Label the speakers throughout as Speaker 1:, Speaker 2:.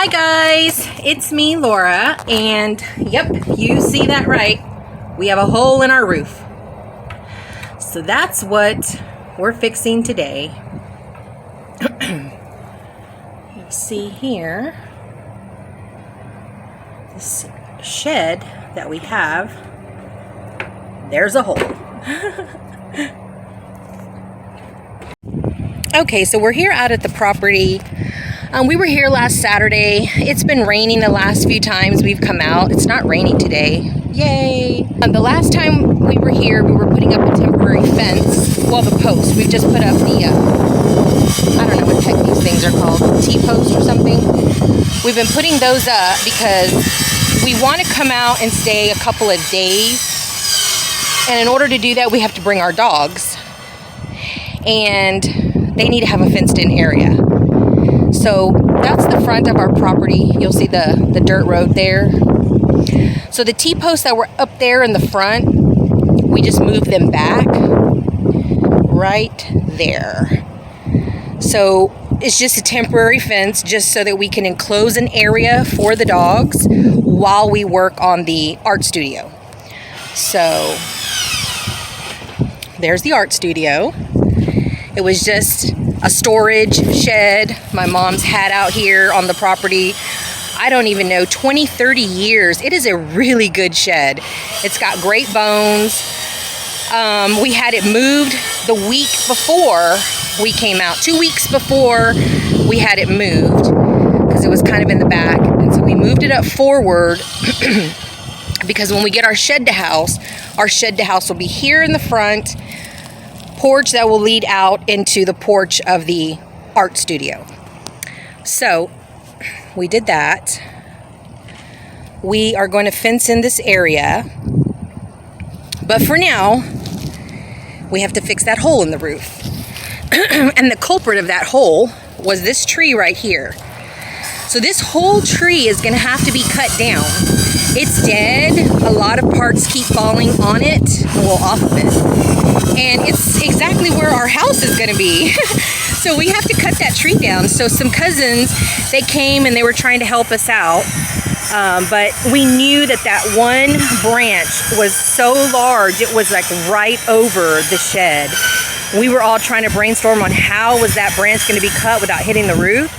Speaker 1: Hi guys, it's me, Laura, and yep, you see that right. We have a hole in our roof. So that's what we're fixing today. You see here, this shed that we have, there's a hole. Okay, so we're here out at the property. We were here last Saturday. It's been raining the last few times we've come out. It's not raining today. Yay! The last time we were here, we were putting up a temporary fence. Well, the post. We've just put up the, I don't know what the heck these things are called. T-post or something. We've been putting those up because we want to come out and stay a couple of days. And in order to do that, we have to bring our dogs. And they need to have a fenced-in area. So that's the front of our property. You'll see the dirt road there. So the T-posts that were up there in the front, we just moved them back right there. So it's just a temporary fence just so that we can enclose an area for the dogs while we work on the art studio. So there's the art studio. It was just a storage shed my mom's had out here on the property. I don't even know, 20, 30 years. It is a really good shed. It's got great bones. We had it moved the week before we came out. 2 weeks before we had it moved because it was kind of in the back. And so we moved it up forward because when we get our shed to house will be here in the front. Porch that will lead out into the porch of the art studio. So we did that. We are going to fence in this area, but for now we have to fix that hole in the roof. And the culprit of that hole was this tree right here. So this whole tree is going to have to be cut down. It's dead. A lot of parts keep falling on it, well, off of it. And it's exactly where our house is going to be. So we have to cut that tree down. So some cousins, they came and they were trying to help us out. But we knew that one branch was so large, it was like right over the shed. We were all trying to brainstorm on how was that branch going to be cut without hitting the roof.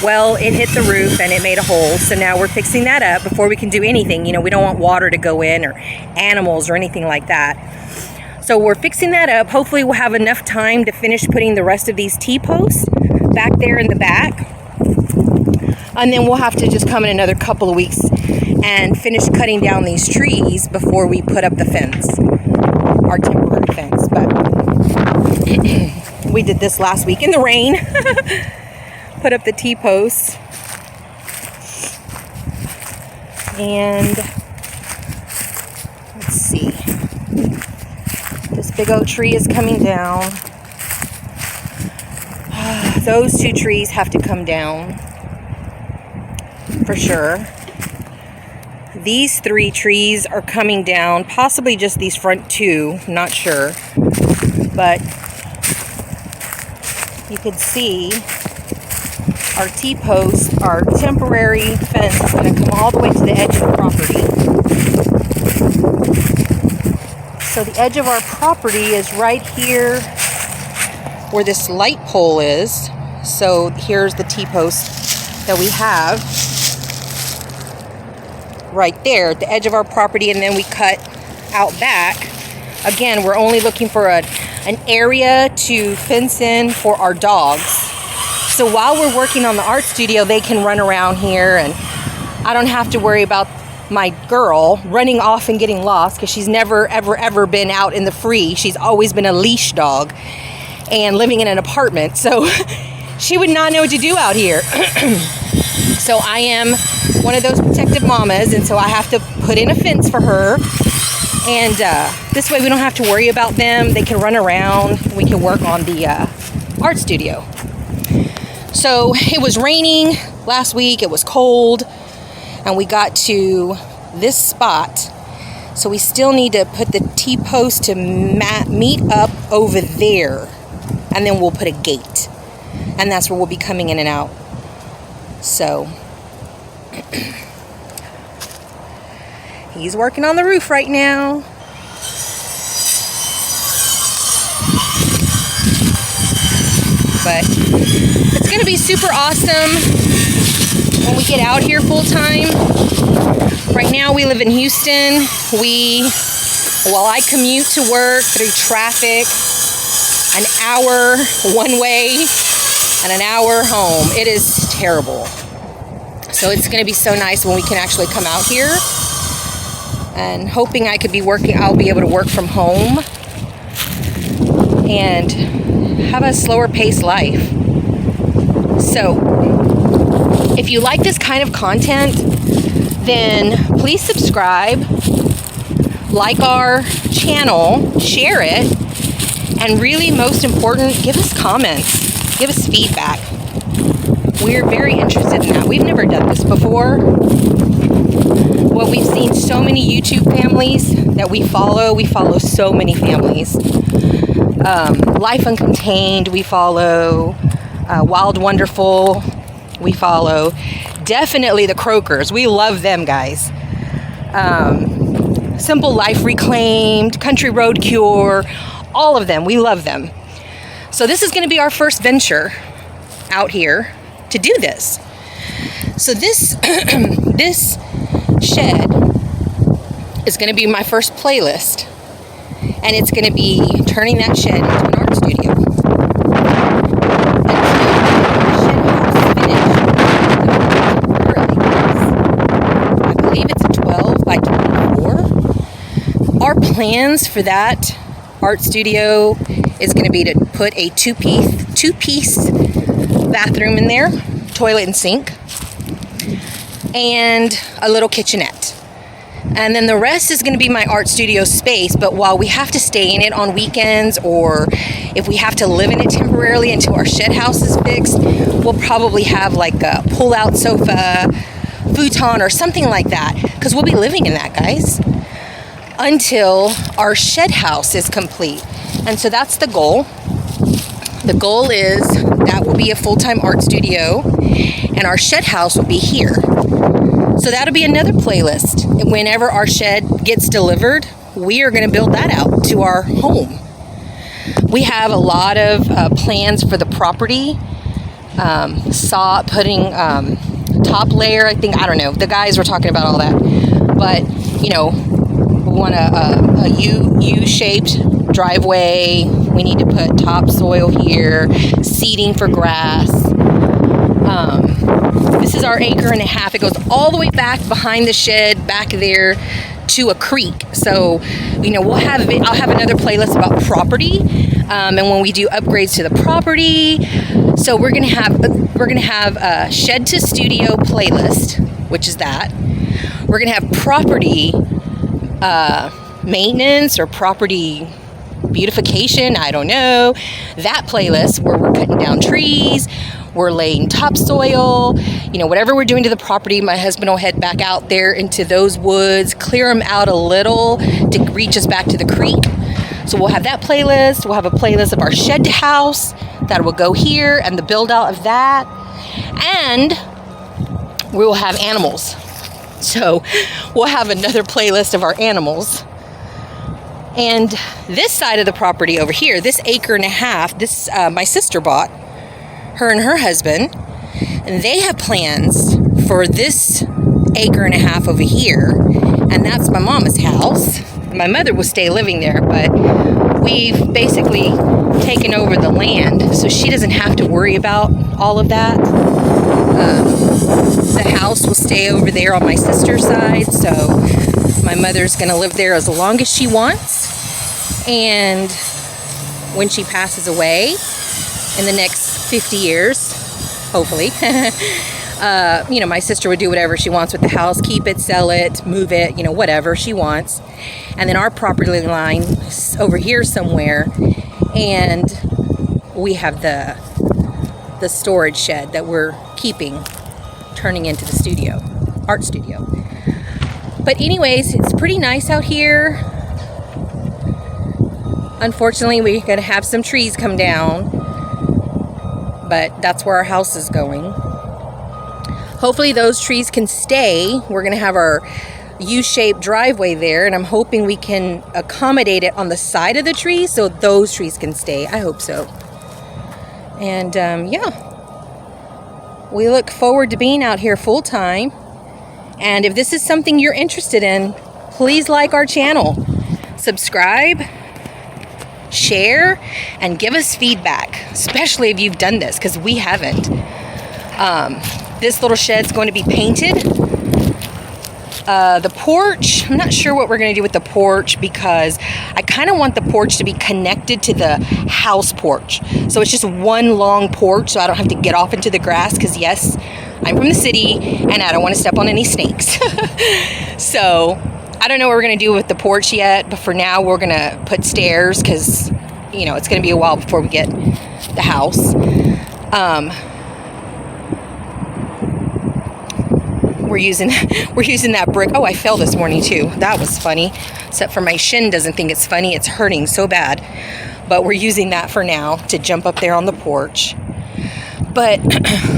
Speaker 1: Well, it hit the roof and it made a hole. So now we're fixing that up before we can do anything. You know, we don't want water to go in or animals or anything like that. So we're fixing that up. Hopefully we'll have enough time to finish putting the rest of these T-posts back there in the back. And then we'll have to just come in another couple of weeks and finish cutting down these trees before we put up the fence, our temporary fence. But we did this last week in the rain. Put up the T-posts. And let's see. This big oak tree is coming down. Those two trees have to come down for sure. These three trees are coming down, possibly just these front two, not sure. But you can see our T-posts, our temporary fence is going to come all the way to the edge of the property. So the edge of our property is right here where this light pole is. So here's the T-post that we have right there at the edge of our property, and then we cut out back. Again, we're only looking for an area to fence in for our dogs. So while we're working on the art studio, they can run around here, and I don't have to worry about my girl running off and getting lost because she's never, ever been out in the free. She's always been a leash dog and living in an apartment. So she would not know what to do out here. So I am one of those protective mamas, and so I have to put in a fence for her. And this way we don't have to worry about them. They can run around. We can work on the art studio. So it was raining last week. It was cold. And we got to this spot. So we still need to put the T-post to meet up over there. And then we'll put a gate. And that's where we'll be coming in and out. So He's working on the roof right now. But it's going to be super awesome when we get out here full time. Right now we live in Houston. While I commute to work through traffic, an hour one way and an hour home. It is terrible. So it's going to be so nice when we can actually come out here. And hoping I'll be able to work from home and have a slower paced life. So if you like this kind of content, then please subscribe, like our channel, share it, and really most important, give us comments, give us feedback. We're very interested in that. We've never done this before. Well, we've seen so many YouTube families that we follow so many families. Life Uncontained, we follow. Wild Wonderful, we follow. Definitely the Crockers, we love them guys. Simple Life Reclaimed, Country Road Cure, all of them, we love them. So this is going to be our first venture out here to do this. So this this shed is going to be my first playlist, and it's going to be turning that shed into an art studio. I believe it's a 12 by 24. Our plans for that art studio is going to be to put a two-piece bathroom in there, toilet and sink, and a little kitchenette. And then the rest is going to be my art studio space, but while we have to stay in it on weekends, or if we have to live in it temporarily until our shed house is fixed, we'll probably have like a pull-out sofa, futon, or something like that, because we'll be living in that, guys, until our shed house is complete. And so that's the goal. The goal is that will be a full-time art studio, and our shed house will be here. So that'll be another playlist. Whenever our shed gets delivered, we are going to build that out to our home. We have a lot of plans for the property. Putting top layer, I don't know. The guys were talking about all that. But, we want a U-shaped driveway. We need to put topsoil here, seeding for grass. This is our 1.5 acres. It goes all the way back behind the shed, back there to a creek. So, I'll have another playlist about property, and when we do upgrades to the property. So we're gonna have a shed to studio playlist, which is that. We're gonna have property maintenance or property beautification, I don't know, that playlist where we're cutting down trees, we're laying topsoil, whatever we're doing to the property. My husband will head back out there into those woods, clear them out a little to reach us back to the creek. So we'll have that playlist. We'll have a playlist of our shed house that will go here and the build out of that. And we will have animals. So we'll have another playlist of our animals. And this side of the property over here, this 1.5 acres, this my sister bought, her and her husband, and they have plans for this 1.5 acres over here, and that's my mama's house. My mother will stay living there, but we've basically taken over the land, so she doesn't have to worry about all of that. The house will stay over there on my sister's side, so my mother's going to live there as long as she wants. And when she passes away in the next 50 years, hopefully, my sister would do whatever she wants with the house, keep it, sell it, move it, whatever she wants. And then our property line over here somewhere, and we have the storage shed that we're keeping, turning into the studio, art studio. But anyways, it's pretty nice out here. Unfortunately, we're going to have some trees come down, but that's where our house is going. hopefully those trees can stay. We're gonna have our U-shaped driveway there, and I'm hoping we can accommodate it on the side of the tree so those trees can stay. I hope so. And yeah, we look forward to being out here full time. And if this is something you're interested in, please like our channel, subscribe, share, and give us feedback, especially if you've done this, because we haven't. This little shed's going to be painted. The porch, I'm not sure what we're going to do with the porch, because I kind of want the porch to be connected to the house porch. So it's just one long porch, so I don't have to get off into the grass, because yes, I'm from the city and I don't want to step on any snakes. So I don't know what we're going to do with the porch yet, but for now we're going to put stairs, because you know it's going to be a while before we get the house. We're using that brick. Oh, I fell this morning too. That was funny. Except for my shin doesn't think it's funny. It's hurting so bad. But we're using that for now to jump up there on the porch. But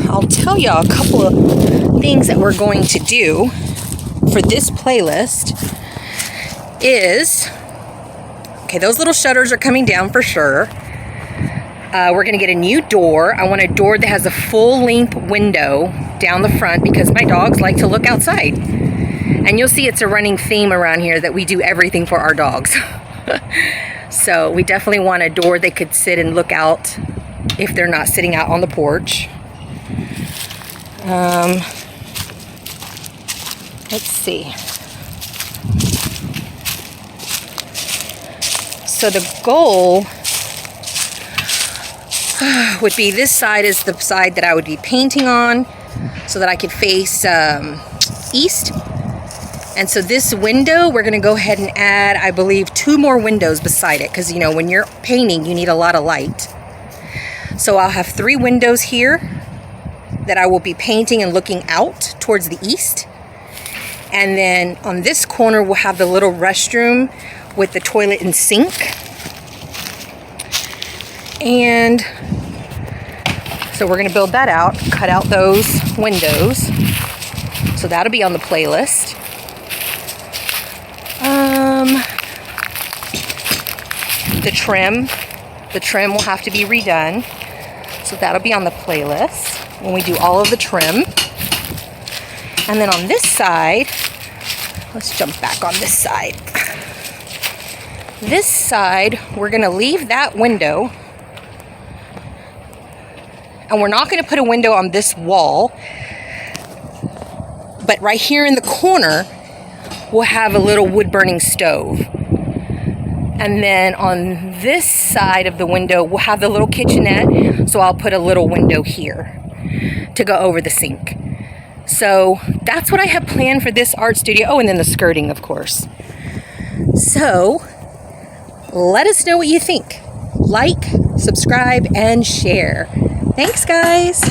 Speaker 1: I'll tell y'all a couple of things that we're going to do for this playlist is, okay, those little shutters are coming down for sure. We're going to get a new door. I want a door that has a full-length window down the front, because my dogs like to look outside. And you'll see it's a running theme around here that we do everything for our dogs. So we definitely want a door they could sit and look out if they're not sitting out on the porch. Let's see. So the goal would be, this side is the side that I would be painting on, so that I could face east. And so this window, we're going to go ahead and add, I believe, 2 more windows beside it, because you know when you're painting you need a lot of light. So I'll have 3 windows here that I will be painting and looking out towards the east. And then on this corner we'll have the little restroom with the toilet and sink. And so we're going to build that out, cut out those windows. So that'll be on the playlist. The trim will have to be redone. So that'll be on the playlist when we do all of the trim. And then on this side, let's jump back on this side. This side, we're going to leave that window. And we're not going to put a window on this wall. But right here in the corner, we'll have a little wood-burning stove. And then on this side of the window, we'll have the little kitchenette. So I'll put a little window here to go over the sink. So that's what I have planned for this art studio. Oh, and then the skirting, of course. So let us know what you think. Like, subscribe, and share. Thanks, guys.